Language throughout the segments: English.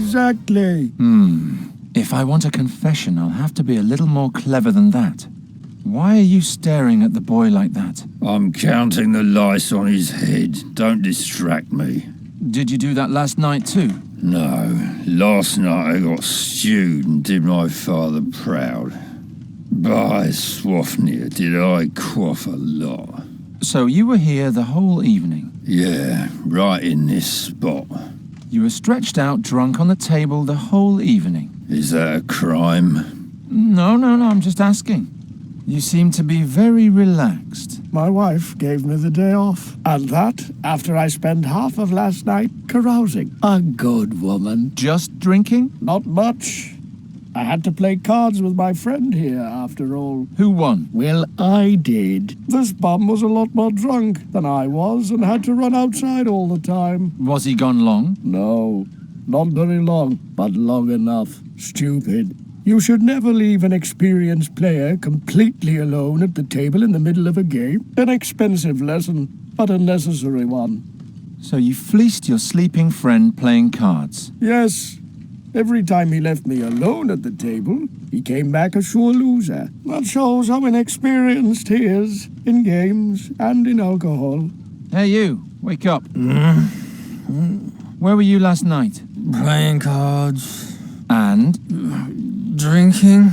exactly? If I want a confession, I'll have to be a little more clever than that. Why are you staring at the boy like that? I'm counting the lice on his head. Don't distract me. Did you do that last night too? No. Last night I got stewed and did my father proud. By Swafnir, did I quaff a lot. So you were here the whole evening? Yeah, right in this spot. You were stretched out drunk on the table the whole evening? Is that a crime? No, I'm just asking. You seem to be very relaxed. My wife gave me the day off. And that after I spent half of last night carousing. A good woman. Just drinking? Not much. I had to play cards with my friend here, after all. Who won? Well, I did. This bum was a lot more drunk than I was and had to run outside all the time. Was he gone long? No, not very long, but long enough. Stupid. You should never leave an experienced player completely alone at the table in the middle of a game. An expensive lesson, but a necessary one. So you fleeced your sleeping friend playing cards? Yes. Every time he left me alone at the table, he came back a sure loser. That shows how inexperienced he is in games and in alcohol. Hey you, wake up. Where were you last night? Playing cards. And? Drinking.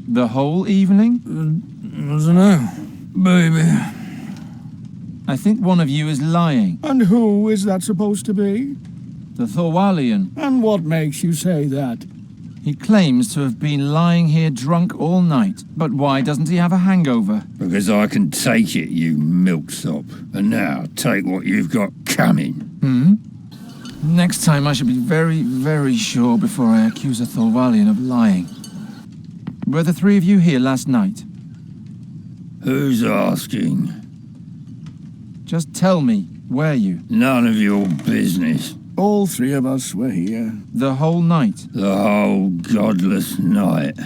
The whole evening? I don't know. Baby. I think one of you is lying. And who is that supposed to be? The Thorwalian. And what makes you say that? He claims to have been lying here drunk all night. But why doesn't he have a hangover? Because I can take it, you milksop. And now, take what you've got coming. Next time I should be very, very sure before I accuse a Thorwalian of lying. Were the three of you here last night? Who's asking? Just tell me, were you? None of your business. All three of us were here. The whole night? The whole godless night.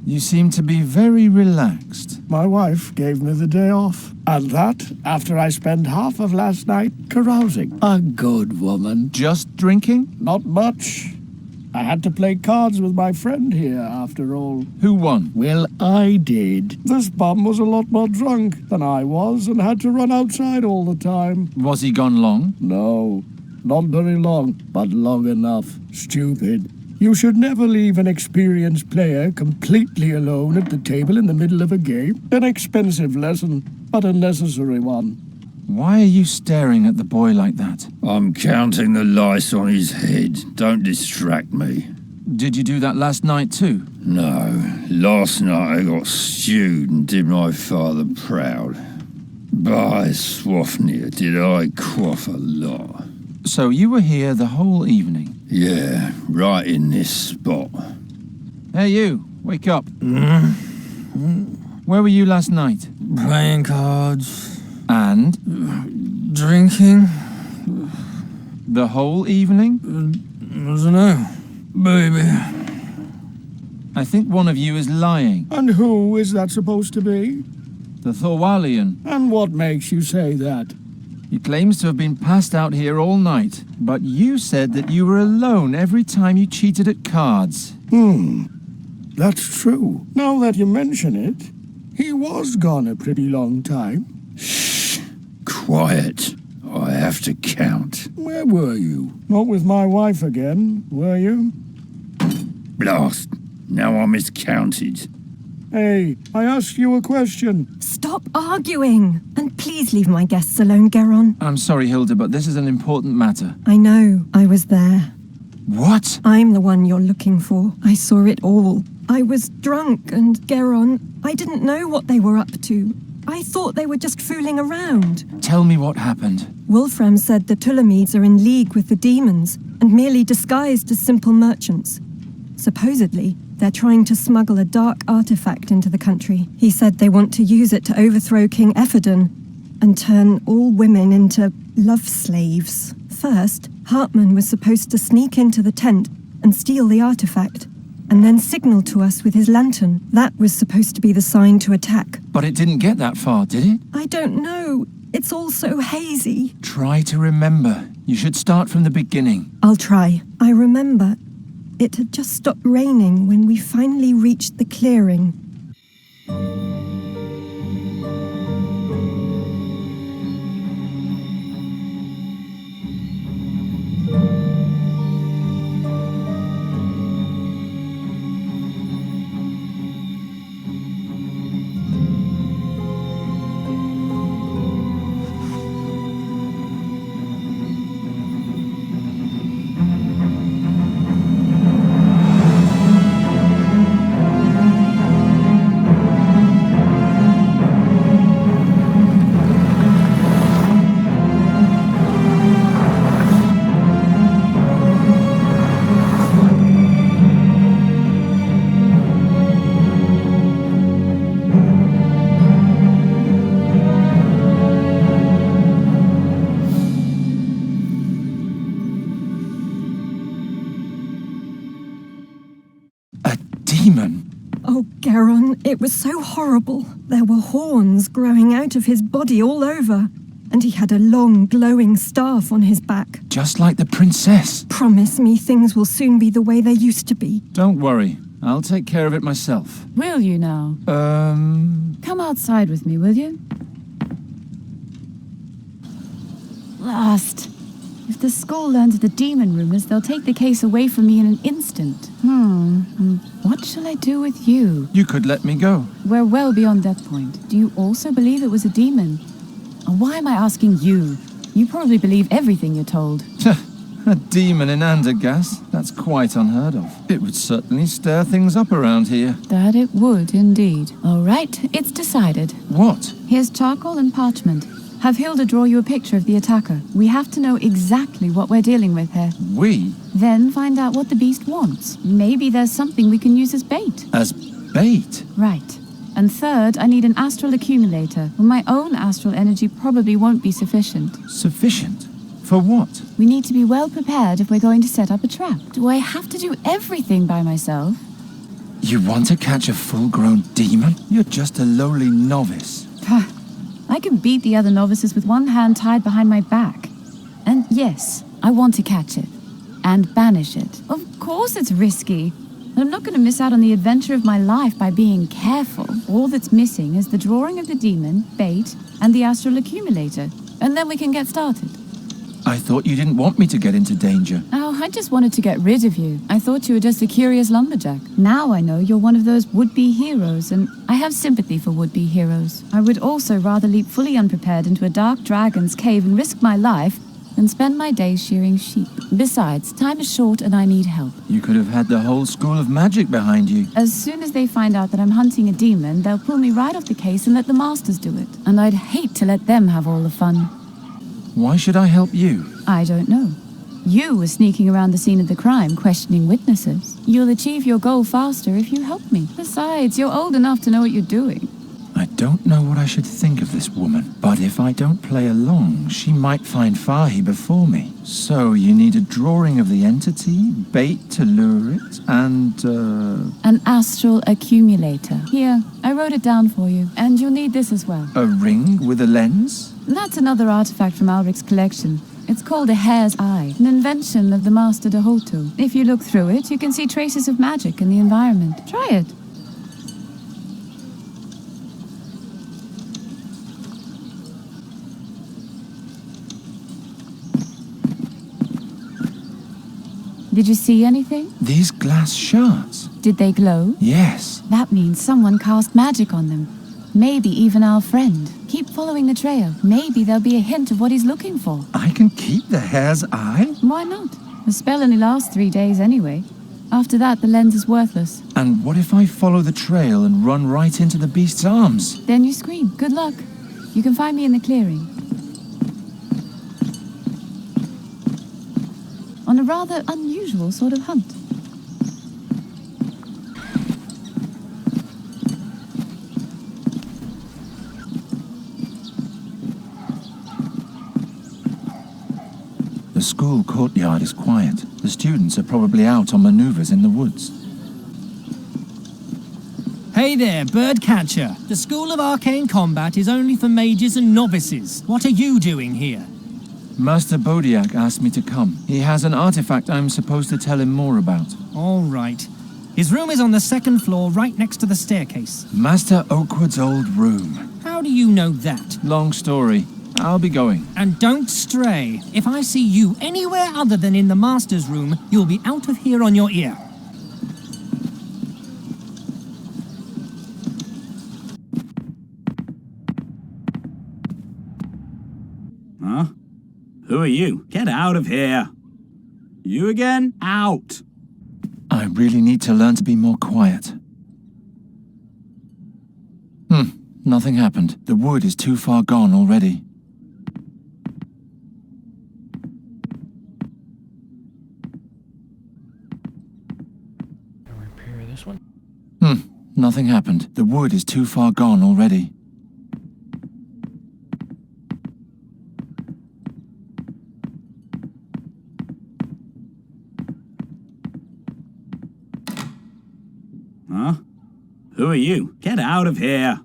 You seem to be very relaxed. My wife gave me the day off. And that after I spent half of last night carousing. A good woman. Just drinking? Not much. I had to play cards with my friend here, after all. Who won? Well, I did. This bum was a lot more drunk than I was and had to run outside all the time. Was he gone long? No, not very long, but long enough. Stupid. You should never leave an experienced player completely alone at the table in the middle of a game. An expensive lesson, but a necessary one. Why are you staring at the boy like that? I'm counting the lice on his head. Don't distract me. Did you do that last night too? No. Last night I got stewed and did my father proud. By Swafnir, did I quaff a lot. So you were here the whole evening? Yeah, right in this spot. Hey you, wake up. Where were you last night? Playing cards. And? Drinking. The whole evening? I don't know. Baby. I think one of you is lying. And who is that supposed to be? The Thorwalian. And what makes you say that? He claims to have been passed out here all night, but you said that you were alone every time you cheated at cards. That's true. Now that you mention it, he was gone a pretty long time. Shh. Quiet. I have to count. Where were you? Not with my wife again, were you? Blast. Now I miscounted. Hey, I asked you a question. Stop arguing! And please leave my guests alone, Geron. I'm sorry, Hilda, but this is an important matter. I know. I was there. What? I'm the one you're looking for. I saw it all. I was drunk, and Geron, I didn't know what they were up to. I thought they were just fooling around. Tell me what happened. Wolfram said the Tulamides are in league with the demons and merely disguised as simple merchants. Supposedly, they're trying to smuggle a dark artifact into the country. He said they want to use it to overthrow King Ephedon and turn all women into love slaves. First, Hartman was supposed to sneak into the tent and steal the artifact, and then signal to us with his lantern. That was supposed to be the sign to attack. But it didn't get that far, did it? I don't know. It's all so hazy. Try to remember. You should start from the beginning. I'll try. I remember it had just stopped raining when we finally reached the clearing. Demon? Oh, Garon, it was so horrible. There were horns growing out of his body all over, and he had a long, glowing staff on his back. Just like the princess. Promise me things will soon be the way they used to be. Don't worry. I'll take care of it myself. Will you now? Come outside with me, will you? Last. If the school learns of the demon rumors, they'll take the case away from me in an instant. What shall I do with you? You could let me go. We're well beyond that point. Do you also believe it was a demon? Or why am I asking you? You probably believe everything you're told. A demon in Andergast? That's quite unheard of. It would certainly stir things up around here. That it would, indeed. All right, it's decided. What? Here's charcoal and parchment. Have Hilda draw you a picture of the attacker. We have to know exactly what we're dealing with here. We? Then find out what the beast wants. Maybe there's something we can use as bait. As bait? Right. And third, I need an astral accumulator. Well, my own astral energy probably won't be sufficient. Sufficient? For what? We need to be well prepared if we're going to set up a trap. Do I have to do everything by myself? You want to catch a full-grown demon? You're just a lowly novice. I can beat the other novices with one hand tied behind my back. And yes, I want to catch it. And banish it. Of course it's risky. I'm not going to miss out on the adventure of my life by being careful. All that's missing is the drawing of the demon, bait, and the astral accumulator. And then we can get started. I thought you didn't want me to get into danger. Oh, I just wanted to get rid of you. I thought you were just a curious lumberjack. Now I know you're one of those would-be heroes, and I have sympathy for would-be heroes. I would also rather leap fully unprepared into a dark dragon's cave and risk my life than spend my days shearing sheep. Besides, time is short and I need help. You could have had the whole school of magic behind you. As soon as they find out that I'm hunting a demon, they'll pull me right off the case and let the masters do it. And I'd hate to let them have all the fun. Why should I help you? I don't know. You were sneaking around the scene of the crime, questioning witnesses. You'll achieve your goal faster if you help me. Besides, you're old enough to know what you're doing. I don't know what I should think of this woman, but if I don't play along, she might find Fahi before me. So you need a drawing of the entity, bait to lure it, and, An astral accumulator. Here, I wrote it down for you, and you'll need this as well. a ring with a lens? That's another artifact from Alric's collection. It's called a hare's eye, an invention of the Master Dahoto. If you look through it, you can see traces of magic in the environment. Try it. Did you see anything? These glass shards? Did they glow? Yes. That means someone cast magic on them. Maybe even our friend. Keep following the trail. Maybe there'll be a hint of what he's looking for. I can keep the hare's eye? Why not? The spell only lasts 3 days anyway. After that, the lens is worthless. And what if I follow the trail and run right into the beast's arms? Then you scream. Good luck. You can find me in the clearing. On a rather unusual sort of hunt. The school courtyard is quiet. The students are probably out on maneuvers in the woods. Hey there, birdcatcher. The School of Arcane Combat is only for mages and novices. What are you doing here? Master Bodiak asked me to come. He has an artifact I'm supposed to tell him more about. All right. His room is on the second floor, right next to the staircase. Master Oakwood's old room. How do you know that? Long story. I'll be going. And don't stray. If I see you anywhere other than in the master's room, you'll be out of here on your ear. Huh? Who are you? Get out of here. You again? Out. I really need to learn to be more quiet. Nothing happened. The wood is too far gone already. Repair this one. Nothing happened. The wood is too far gone already. Huh? Who are you? Get out of here.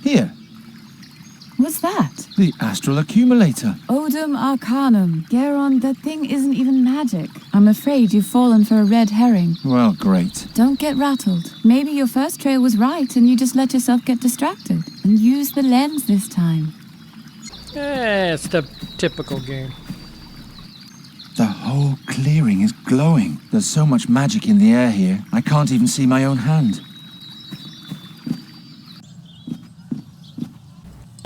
Here, What's that? the astral accumulator. Odum Arcanum. Garon, that thing isn't even magic. I'm afraid you've fallen for a red herring. Well, great. Don't get rattled. Maybe your first trail was right and you just let yourself get distracted. And use the lens this time. It's the typical game. The whole clearing is glowing. There's so much magic in the air here, I can't even see my own hand.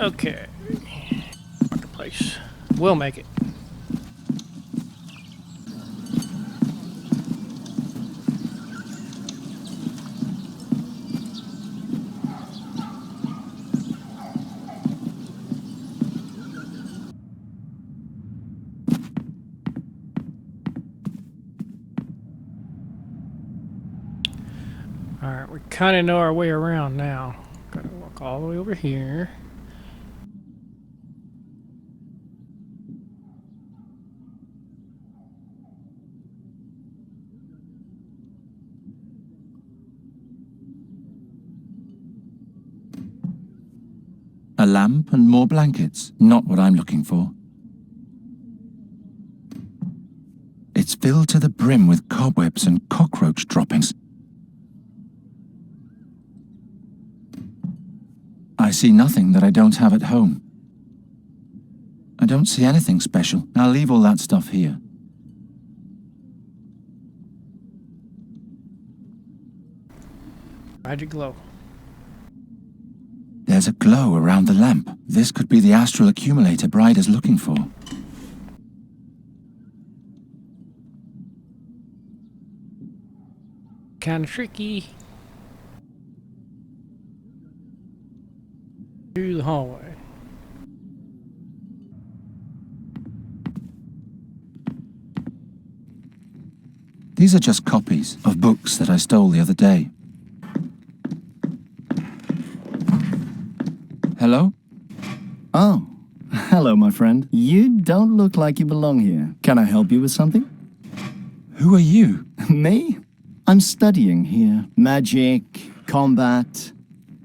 Okay. Marketplace. We'll make it. Alright, we kind of know our way around now. Gotta walk all the way over here. A lamp and more blankets. Not what I'm looking for. It's filled to the brim with cobwebs and cockroach droppings. I see nothing that I don't have at home. I don't see anything special. I'll leave all that stuff here. Magic glow. There's a glow around the lamp. This could be the astral accumulator Bride is looking for. Kind of tricky. Through the hallway. These are just copies of books that I stole the other day. Hello? Oh, hello, my friend. You don't look like you belong here. Can I help you with something? Who are you? Me? I'm studying here. Magic, combat,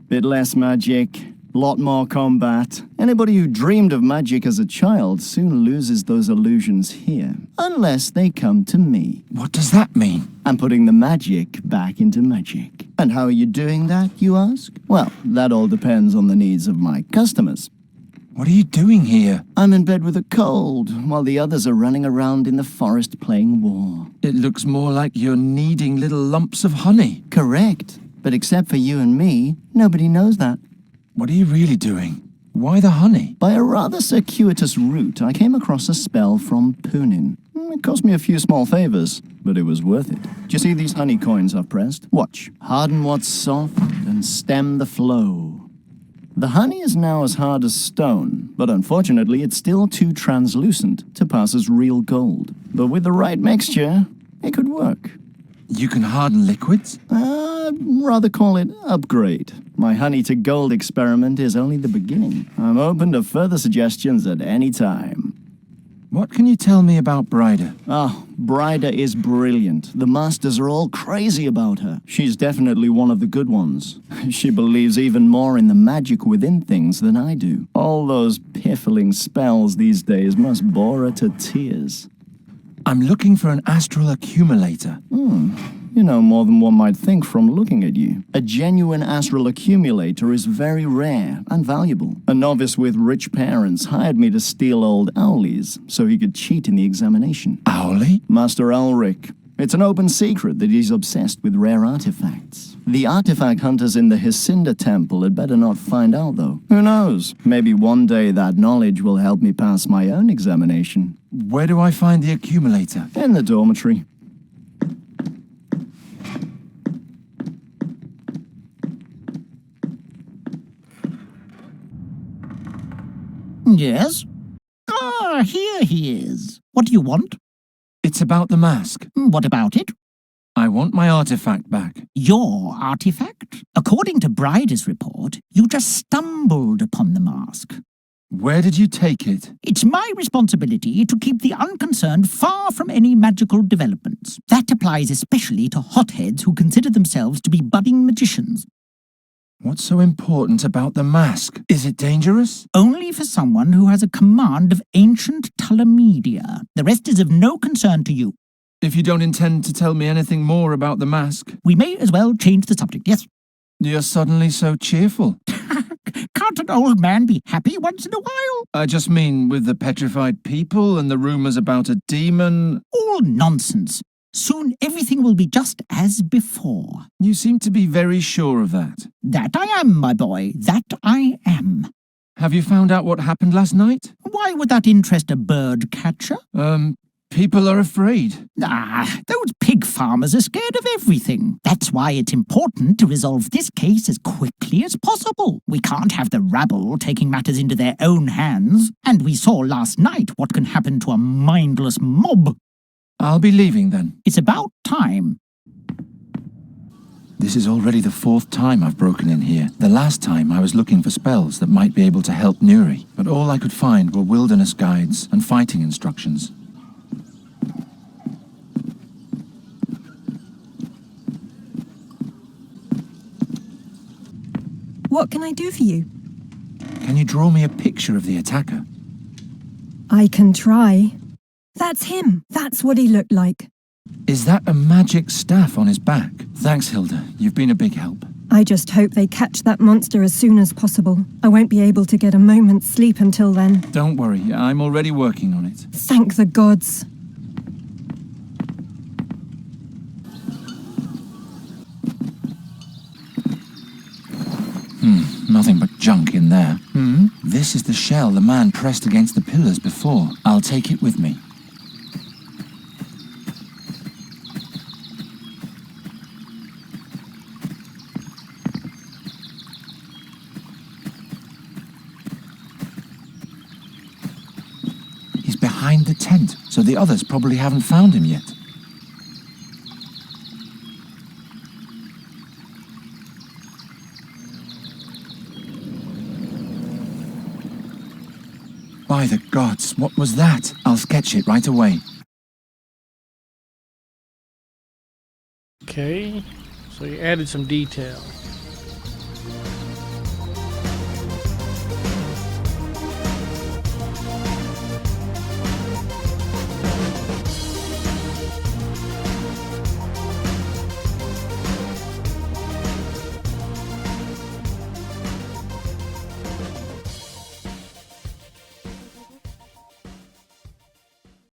bit less magic, lot more combat. Anybody who dreamed of magic as a child soon loses those illusions here. Unless they come to me. What does that mean? I'm putting the magic back into magic. And how are you doing that, you ask? Well, that all depends on the needs of my customers. What are you doing here? I'm in bed with a cold, while the others are running around in the forest playing war. It looks more like you're kneading little lumps of honey. Correct. But except for you and me, nobody knows that. What are you really doing? Why the honey? By a rather circuitous route, I came across a spell from Punin. It cost me a few small favors, but it was worth it. Do you see these honey coins I've pressed? Watch. Harden what's soft and stem the flow. The honey is now as hard as stone, but unfortunately it's still too translucent to pass as real gold. But with the right mixture, it could work. You can harden liquids? Rather call it upgrade. My honey to gold experiment is only the beginning. I'm open to further suggestions at any time. What can you tell me about Bryda? Oh, Bryda is brilliant. The masters are all crazy about her. She's definitely one of the good ones. She believes even more in the magic within things than I do. All those piffling spells these days must bore her to tears. I'm looking for an astral accumulator. You know more than one might think from looking at you. A genuine astral accumulator is very rare and valuable. A novice with rich parents hired me to steal old Owley's so he could cheat in the examination. Owley? Master Elric. It's an open secret that he's obsessed with rare artifacts. The artifact hunters in the Hycinda Temple had better not find out, though. Who knows? Maybe one day that knowledge will help me pass my own examination. Where do I find the accumulator? In the dormitory. Yes? Ah, here he is. What do you want? It's about the mask. What about it? I want my artifact back. Your artifact? According to Bryda's report, you just stumbled upon the mask. Where did you take it? It's my responsibility to keep the unconcerned far from any magical developments. That applies especially to hotheads who consider themselves to be budding magicians. What's so important about the mask? Is it dangerous? Only for someone who has a command of ancient Talamedia. The rest is of no concern to you. If you don't intend to tell me anything more about the mask... We may as well change the subject, yes? You're suddenly so cheerful. Can't an old man be happy once in a while? I just mean with the petrified people and the rumours about a demon... All nonsense. Soon everything will be just as before. You seem to be very sure of that. That I am, my boy. That I am. Have you found out what happened last night? Why would that interest a bird catcher? People are afraid. Those pig farmers are scared of everything. That's why it's important to resolve this case as quickly as possible. We can't have the rabble taking matters into their own hands. And we saw last night what can happen to a mindless mob. I'll be leaving then. It's about time. This is already the 4th time I've broken in here. The last time I was looking for spells that might be able to help Nuri, but all I could find were wilderness guides and fighting instructions. What can I do for you? Can you draw me a picture of the attacker? I can try. That's him. That's what he looked like. Is that a magic staff on his back? Thanks, Hilda. You've been a big help. I just hope they catch that monster as soon as possible. I won't be able to get a moment's sleep until then. Don't worry. I'm already working on it. Thank the gods. Nothing but junk in there. This is the shell the man pressed against the pillars before. I'll take it with me. He's behind the tent, so the others probably haven't found him yet. By the gods, what was that? I'll sketch it right away. Okay, so you added some detail.